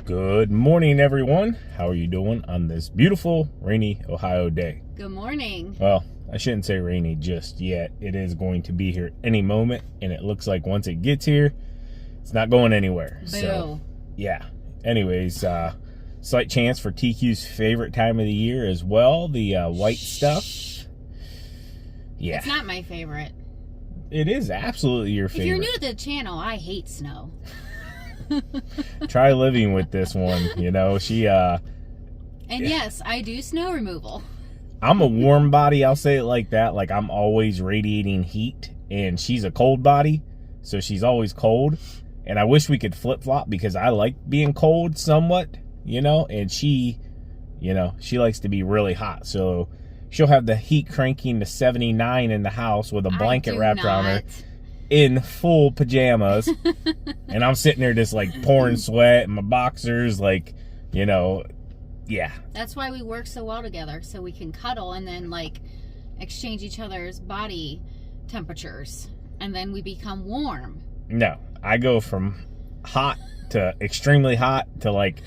Good morning, everyone. How are you doing on this beautiful, rainy Ohio day? Good morning. Well, I shouldn't say rainy just yet. It is going to be here any moment, and it looks like once it gets here, it's not going anywhere. Boo. So, yeah. Anyways, slight chance for TQ's favorite time of the year as well, the white stuff. Yeah. It's not my favorite. It is absolutely your favorite. If you're new to the channel, I hate snow. Try living with this one, you know. Yes, I do snow removal. I'm a warm body, I'll say it like that. Like, I'm always radiating heat, and she's a cold body, so she's always cold. And I wish we could flip-flop because I like being cold somewhat, you know, and she likes to be really hot. So she'll have the heat cranking to 79 in the house with a blanket wrapped around her in full pajamas. And I'm sitting there just like pouring sweat in my boxers, like, you know, yeah. That's why we work so well together, so we can cuddle and then like exchange each other's body temperatures, and then we become warm. No, I go from hot to extremely hot to like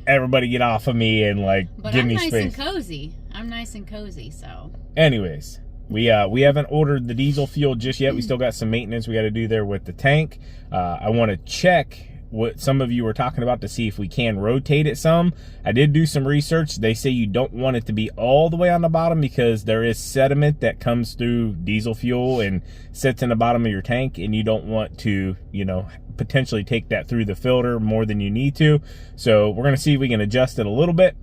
everybody get off of me and like give me space. But I'm nice and cozy. I'm nice and cozy, so. Anyways, we haven't ordered the diesel fuel just yet. We still got some maintenance we got to do there with the tank. I want to check what some of you were talking about to see if we can rotate it some. I did do some research. They say you don't want it to be all the way on the bottom because there is sediment that comes through diesel fuel and sits in the bottom of your tank, and you don't want to, you know, potentially take that through the filter more than you need to. So we're gonna see if we can adjust it a little bit.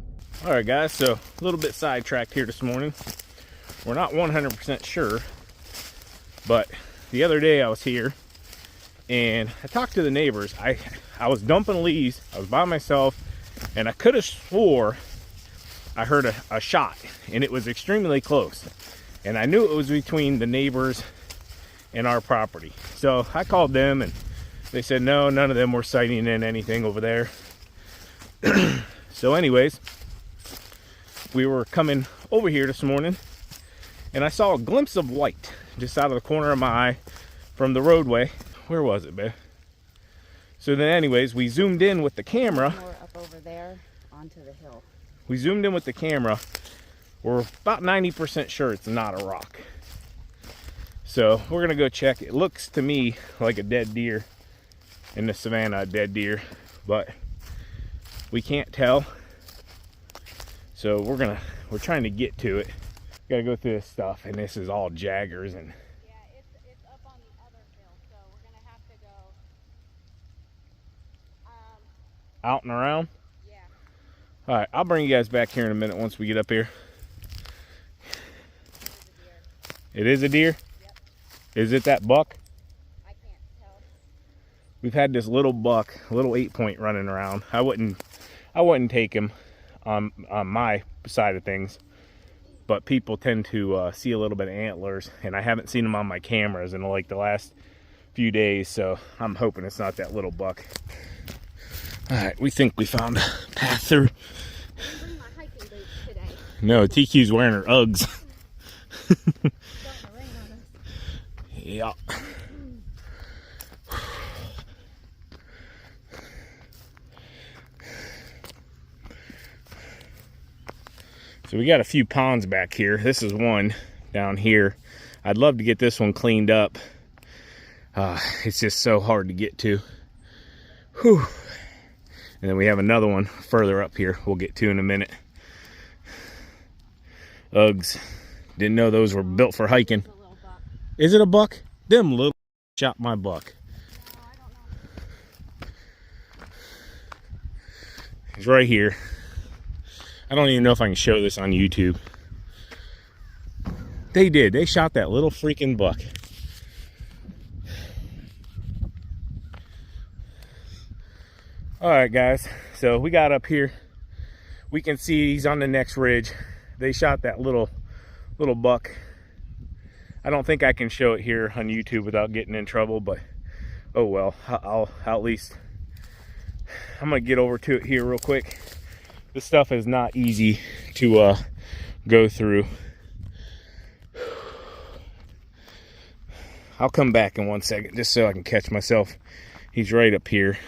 All right, guys, so a little bit sidetracked here this morning. We're not 100% sure, but the other day I was here and I talked to the neighbors. I was dumping leaves. I was by myself, and I could have swore I heard a shot, and it was extremely close. And I knew it was between the neighbors and our property. So I called them, and they said no, none of them were sighting in anything over there. So anyways, we were coming over here this morning, and I saw a glimpse of white just out of the corner of my eye from the roadway. Where was it, babe? So then anyways, we zoomed in with the camera. More up over there onto the hill. We zoomed in with the camera. We're about 90% sure it's not a rock. So we're gonna go check. It looks to me like a dead deer in the savannah, a dead deer, but we can't tell. So we're trying to get to it. Gotta go through this stuff, and this is all jaggers and out and around? Yeah. All right, I'll bring you guys back here in a minute once we get up here. It is a deer? Yep. Is it that buck? I can't tell. We've had this little buck, a little 8-point running around. I wouldn't take him on my side of things, but people tend to see a little bit of antlers, and I haven't seen them on my cameras in like the last few days, so I'm hoping it's not that little buck. All right, we think we found a path through. Bring my hiking boots today. No, TQ's wearing her Uggs. Yeah. So we got a few ponds back here. This is one down here. I'd love to get this one cleaned up. It's just so hard to get to. Whew. And then we have another one further up here we'll get to in a minute. Uggs. Didn't know those were built for hiking. Is it a buck? Them little shot my buck. No, I don't know. He's right here. I don't even know if I can show this on YouTube. They did. They shot that little freaking buck. All right, guys, so we got up here. We can see he's on the next ridge. They shot that little buck. I don't think I can show it here on YouTube without getting in trouble, but oh well. I'll at least, I'm gonna get over to it here real quick. This stuff is not easy to go through. I'll come back in 1 second just so I can catch myself. He's right up here.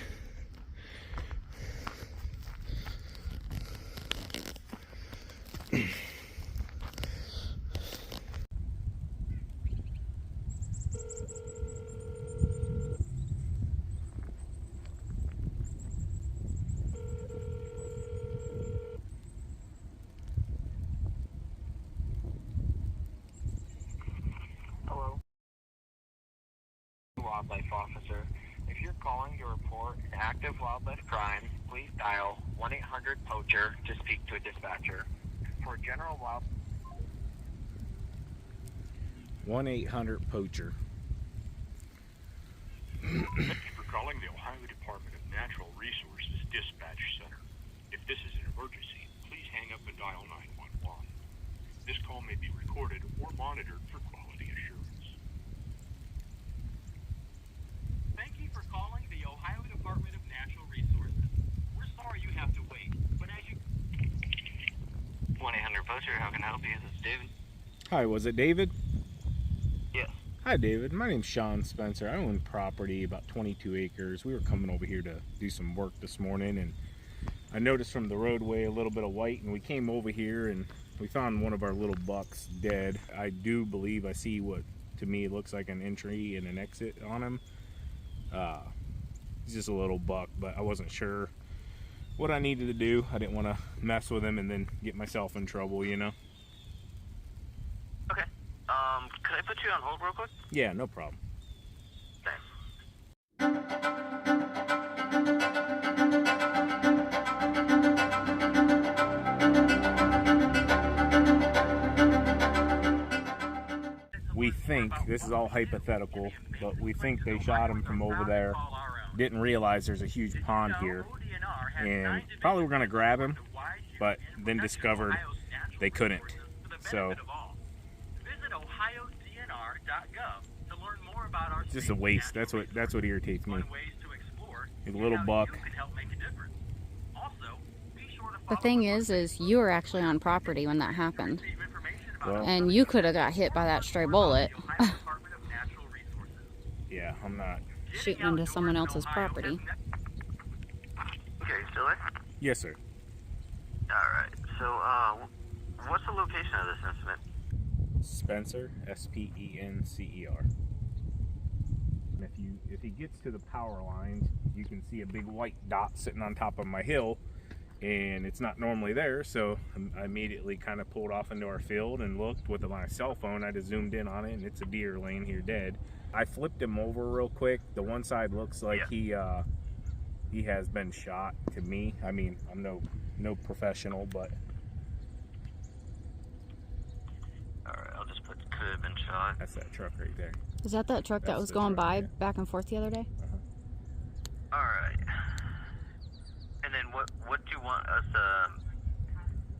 wildlife officer. If you're calling to report an active wildlife crime, please dial 1-800-POACHER to speak to a dispatcher. For general wild... 1-800-POACHER. Thank you for calling the Ohio Department of Natural Resources Dispatch Center. If this is an emergency, please hang up and dial 911. This call may be recorded or monitored for quality assurance. Thank you for calling the Ohio Department of Natural Resources. We're sorry you have to wait, but as you... 1-800-POACHER, how can I help you? This is David. Hi, was it David? Yes. Hi, David. My name's Sean Spencer. I own property, about 22 acres. We were coming over here to do some work this morning, and I noticed from the roadway a little bit of white, and we came over here, and we found one of our little bucks dead. I do believe I see what, to me, looks like an entry and an exit on him. He's just a little buck, but I wasn't sure what I needed to do. I didn't want to mess with him and then get myself in trouble, you know? Okay. Could I put you on hold real quick? Yeah, no problem. Thanks. We think, this is all hypothetical, but we think they shot him from over there. Didn't realize there's a huge pond here, and probably were going to grab him, but then discovered they couldn't. So it's just a waste. That's what irritates me. He's a little buck. The thing is you were actually on property when that happened. Well, And you could have got hit by that stray bullet. yeah, I'm not. Shooting into someone else's property. Okay, still there? Yes, sir. Alright, so, what's the location of this incident? Spencer, Spencer. And if he gets to the power lines, you can see a big white dot sitting on top of my hill, and it's not normally there. So I immediately kind of pulled off into our field and looked with my cell phone. I just zoomed in on it, and it's a deer laying here dead. I flipped him over real quick. The one side looks like he has been shot to me. I mean, I'm no professional, but Alright, I'll just put could have been shot. that's that truck right there. Is that truck that That's was the going truck, by yeah. back and forth the other day? Alright. And then what do you want us,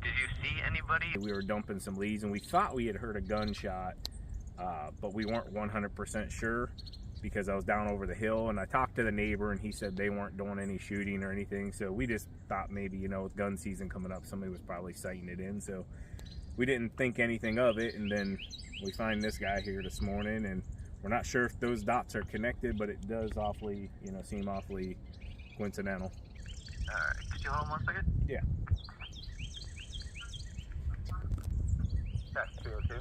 did you see anybody? We were dumping some leaves, and we thought we had heard a gunshot, but we weren't 100% sure because I was down over the hill, and I talked to the neighbor, and he said they weren't doing any shooting or anything. So we just thought maybe, you know, with gun season coming up, somebody was probably sighting it in. So we didn't think anything of it, and then we find this guy here this morning, and we're not sure if those dots are connected, but it does awfully, you know, seem awfully coincidental. Alright, could you hold on 1 second? Yeah. That's 202.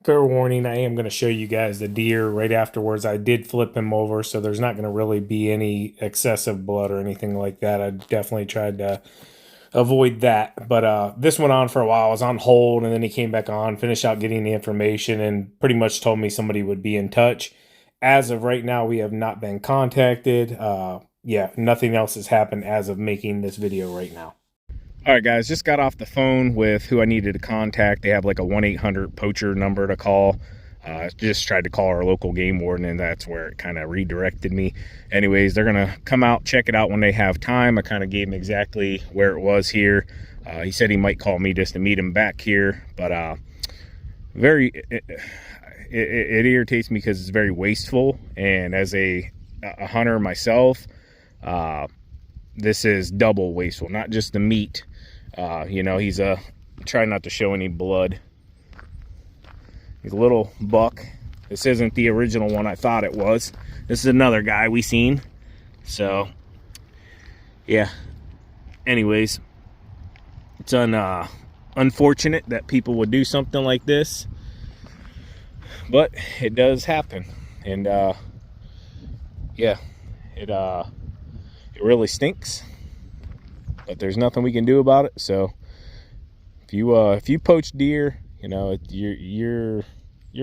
Fair warning, I am going to show you guys the deer right afterwards. I did flip him over, so there's not going to really be any excessive blood or anything like that. I definitely tried to avoid that. But this went on for a while. I was on hold, and then he came back on, finished out getting the information, and pretty much told me somebody would be in touch. As of right now, we have not been contacted. Yeah, nothing else has happened as of making this video right now. All right, guys, just got off the phone with who I needed to contact. They have like a 1-800-POACHER number to call. Just tried to call our local game warden, and that's where it kind of redirected me. Anyways, they're going to come out, check it out when they have time. I kind of gave him exactly where it was here. He said he might call me just to meet him back here, but it irritates me because it's very wasteful. And as a hunter myself, this is double wasteful, not just the meat. You know, he's trying not to show any blood. He's a little buck. This isn't the original one I thought it was. This is another guy we seen. So, yeah. Anyways, it's unfortunate that people would do something like this, but it does happen. And yeah, it really stinks, but there's nothing we can do about it. So if you poach deer, you know, you're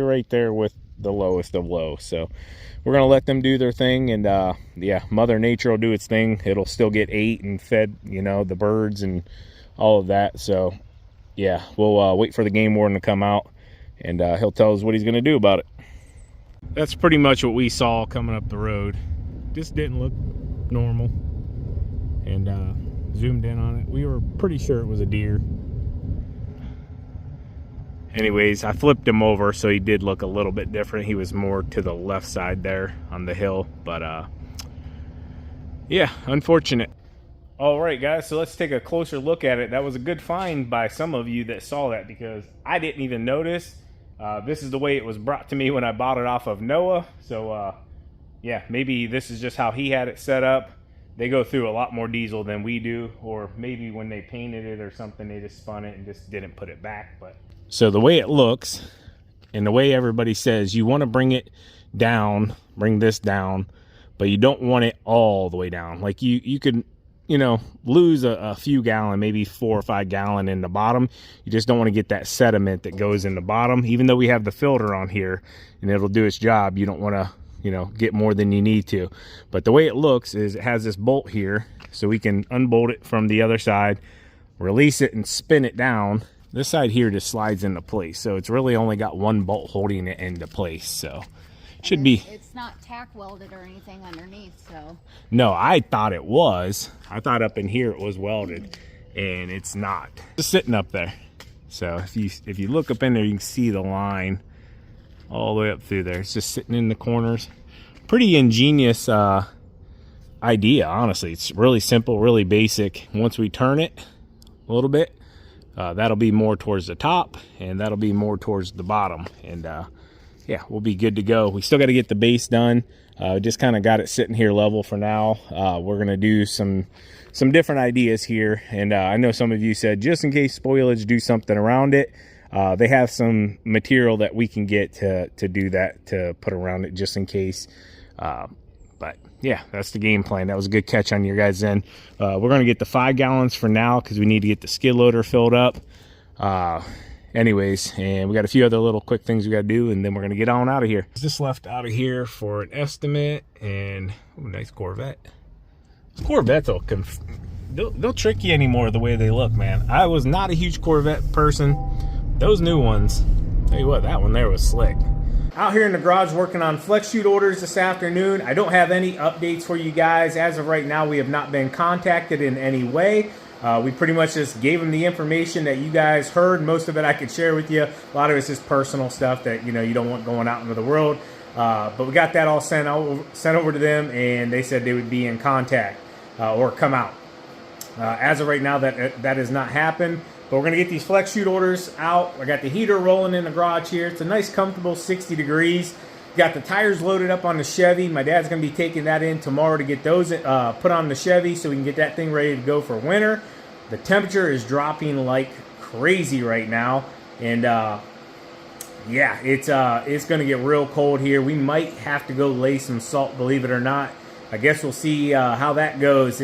right there with the lowest of low. So we're gonna let them do their thing, and yeah, Mother Nature will do its thing. It'll still get ate and fed, you know, the birds and all of that. So yeah, we'll wait for the game warden to come out, and he'll tell us what he's gonna do about it. That's pretty much what we saw coming up the road. Just didn't look normal, and zoomed in on it. We were pretty sure it was a deer. Anyways, I flipped him over, so he did look a little bit different. He was more to the left side there on the hill, but yeah, unfortunate. All right, guys, so let's take a closer look at it. That was a good find by some of you that saw that, because I didn't even notice. This is the way it was brought to me when I bought it off of Noah. So yeah, maybe this is just how he had it set up. They go through a lot more diesel than we do, or maybe when they painted it or something, they just spun it and just didn't put it back. But so the way it looks, and the way everybody says, you want to bring it down, bring this down, but you don't want it all the way down. Like you could, you know, lose a few gallon, maybe 4 or 5 gallon in the bottom. You just don't want to get that sediment that goes in the bottom. Even though we have the filter on here and it'll do its job, you don't want to, you know, get more than you need to. But the way it looks is it has this bolt here, so we can unbolt it from the other side, release it and spin it down. This side here just slides into place, so it's really only got one bolt holding it into place. So should be, it's not tack welded or anything underneath. So no, I thought it was. I thought up in here it was welded, and it's not. Just sitting up there. So if you look up in there, you can see the line all the way up through there. It's just sitting in the corners. Pretty ingenious idea, honestly. It's really simple, really basic. Once we turn it a little bit, that'll be more towards the top, and that'll be more towards the bottom, and yeah, we'll be good to go. We still got to get the base done. Just kind of got it sitting here level for now. We're gonna do some different ideas here, and I know some of you said, just in case spoilage, do something around it. They have some material that we can get to do that, to put around it just in case. But yeah, that's the game plan. That was a good catch on your guys' end. We're going to get the 5 gallons for now, because we need to get the skid loader filled up. Anyways, and we got a few other little quick things we got to do, and then we're going to get on out of here. Just left out of here for an estimate, and ooh, nice Corvette. Corvettes they'll trick you anymore the way they look, man. I was not a huge Corvette person. Those new ones, tell you what, that one there was slick. Out here in the garage working on flex chute orders this afternoon. I don't have any updates for you guys. As of right now, we have not been contacted in any way. We pretty much just gave them the information that you guys heard. Most of it I could share with you. A lot of it's just personal stuff that, you know, you don't want going out into the world. But we got that all sent over to them, and they said they would be in contact or come out. As of right now, that has not happened. But we're going to get these flex chute orders out. I got the heater rolling in the garage here. It's a nice, comfortable 60 degrees. Got the tires loaded up on the Chevy. My dad's going to be taking that in tomorrow to get those put on the Chevy so we can get that thing ready to go for winter. The temperature is dropping like crazy right now. And yeah, it's going to get real cold here. We might have to go lay some salt, believe it or not. I guess we'll see how that goes.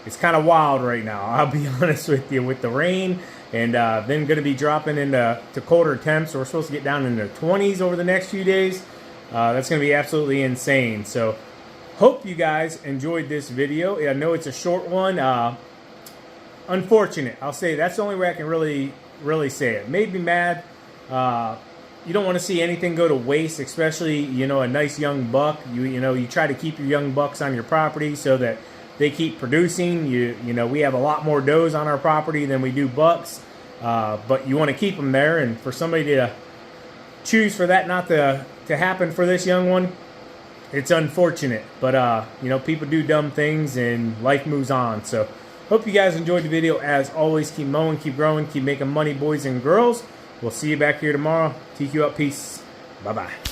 It's kind of wild right now, I'll be honest with you, with the rain, and then going to be dropping into colder temps. So we're supposed to get down into the 20s over the next few days. That's going to be absolutely insane. So hope you guys enjoyed this video. I know it's a short one. Unfortunate, I'll say. That's the only way I can really say it. Made me mad. You don't want to see anything go to waste, especially, you know, a nice young buck. You know, you try to keep your young bucks on your property so that they keep producing. You know, we have a lot more does on our property than we do bucks, but you want to keep them there. And for somebody to choose for that not to happen for this young one, it's unfortunate. But you know, people do dumb things and life moves on. So hope you guys enjoyed the video. As always, keep mowing, keep growing, keep making money, boys and girls. We'll see you back here tomorrow. TQ up. Peace. Bye-bye.